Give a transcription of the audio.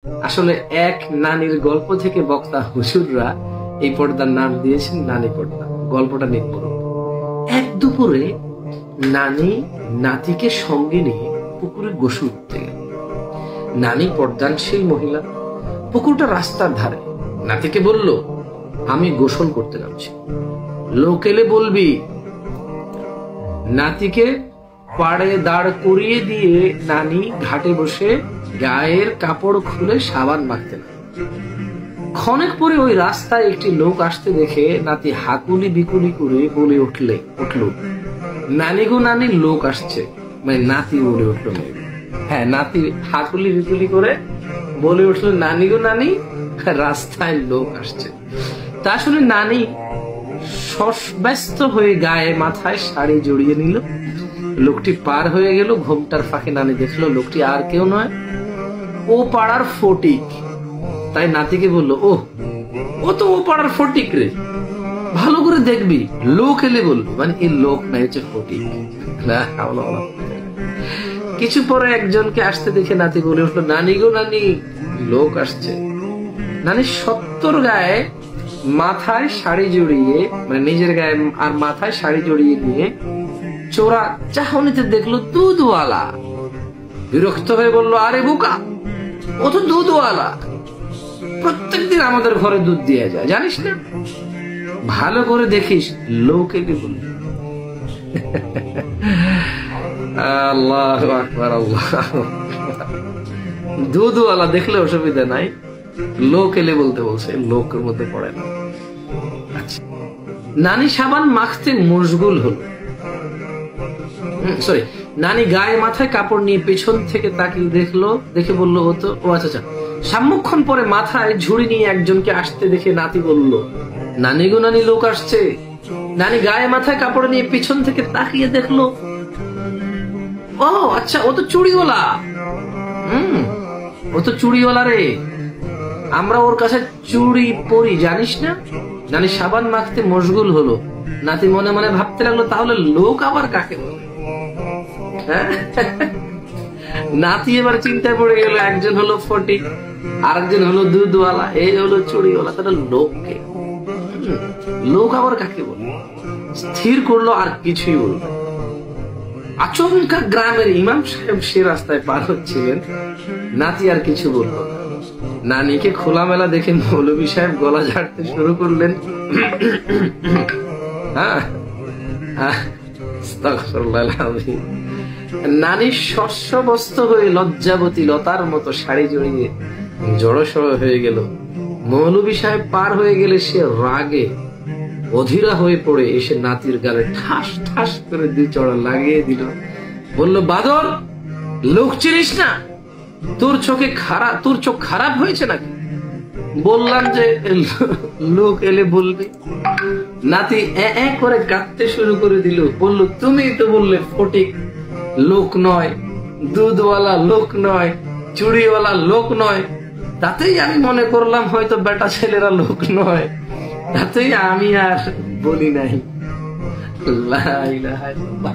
আসলে এক নানির গল্প থেকে বক্তা হুজুররা এই পর্দার নাম দিয়েছেন নানি পর্দা। গল্পটা নিয়ে পড়ুন। এক দুপুরে নানি নাতিকে সঙ্গে নিয়ে পুকুরে গোসল করতে গেল। নানি পর্দানশীল মহিলা, পুকুরটা রাস্তার ধারে। নাতিকে বলল, আমি গোসল করতে যাচ্ছি, লোক এলে বলবি। নাতিকে পাড়ে দাঁড় করিয়ে দিয়ে নানি ঘাটে বসে গায়ের কাপড় খুলে সাবান মাখতে লাগল। ক্ষণেক পরে ওই রাস্তায় একটি লোক আসতে দেখে নাতি হাকুলি বিকুলি করে বলে উঠল, নানি গো নানি, লোক আসছে। মানে নাতি বলে উঠলো, হ্যাঁ নাতি হাকুলি বিকুলি করে বলে উঠলো, নানি গো নানি, রাস্তায় লোক আসছে। তা শুনে নানি ব্যস্ত হয়ে গায়ে মাথায় শাড়ি জড়িয়ে নিল। লোকটি পার হয়ে গেল। ঘোমটার ফাঁকে নানি দেখলো লোকটি আর কেউ নয়, ও পাড়ার ফটিক। তাই নাতিকে বললো, ও তো ও পাড়ার ফটিক রে, ভালো করে দেখবি, লোক এলে বলবি। মানে এই লোক নাই, হচ্ছে ফটিক। কিছু পরে একজনকে আসতে দেখে নাতি বলে উঠলো, নানি গো নানি, লোক আসছে। নানি সত্তর গায়ে মাথায় শাড়ি জড়িয়ে, মানে নিজের গায়ে আর মাথায় শাড়ি জড়িয়ে নিয়ে চোরা চাহনিতে দেখলো দুধওয়ালা। বিরক্ত হয়ে বললো, আরে বোকা, ও তো দুধওয়ালা, প্রত্যেকদিন আমাদের ঘরে দুধ দিয়ে যায়, জানিস না? ভালো করে দেখিস, লোক এলে বলবি। আল্লাহু আকবার, আল্লাহ। দুধওয়ালা দেখলে অসুবিধা নাই, লোক এলে বলতে বলছে, লোকের মধ্যে পড়ে না। আচ্ছা, নানি সাবান মাখতে মশগুল হলো। সরি, নানি গায়ে মাথায় কাপড় নিয়ে পেছন থেকে তাকিয়ে দেখলো, দেখে বললো, ও আচ্ছা। সাম্যক্ষণ পরে মাথায় ঝুড়ি নিয়ে একজনকে আসতে দেখে নাতি বলল, নানি গো নানি, লোক আসছে। নানি গায়ে মাথায় কাপড় নিয়ে পিছন থেকে তাকিয়ে দেখলো, ও আচ্ছা, ও তো চুড়িওয়ালা। ও তো চুড়িওয়ালা রে, আমরা ওর কাছে চুড়ি পরি, জানিস না? নানি সাবান মাখতে মশগুল হলো। নাতি মনে মনে ভাবতে লাগলো, তাহলে লোক আবার কাকে বলে? নাতি এবার চিন্তায় পড়ে গেল, একজন হলো ফটিক, আরেকজন হলো দুধওয়ালা, এই হলো চুড়িওয়ালা, তাহলে লোককে, লোক আবার কাকে বলে? স্থির করলো আর কিছুই বলবে। আচমকা গ্রামের ইমাম সাহেব সে রাস্তায় পার হচ্ছিলেন। নাতি আর কিছু বলল না। নানিকে খোলামেলা দেখে মৌলভী সাহেব গলা ঝাড়তে শুরু করলেন। নানি শস্যবস্ত হয়ে লজ্জাবতী লতার মতো শাড়ি জড়িয়ে জড়সড় হয়ে গেল। মৌলভী সাহেব পার হয়ে গেলে সে রাগে অধীরা হয়ে পড়ে এসে নাতির গালে ঠাস ঠাস করে দুই চড়া লাগিয়ে দিল। বলল, বাদর, লোক চিনিস না? তোর চোখ খারাপ হয়েছে নাকি? বললাম যে লোক এলে বলবি। নাতি করে কাঁদতে শুরু করে দিল। বলল, তুমি তো বললে ফটিক লোক নয়, দুধওয়ালা লোক নয়, চুড়িওয়ালা লোক নয়, তাতেই আমি মনে করলাম হয়তো বেটা ছেলেরা লোক নয়, তাতেই আমি আর বলি নাই। লা ইলাহা ইল্লাল্লাহ।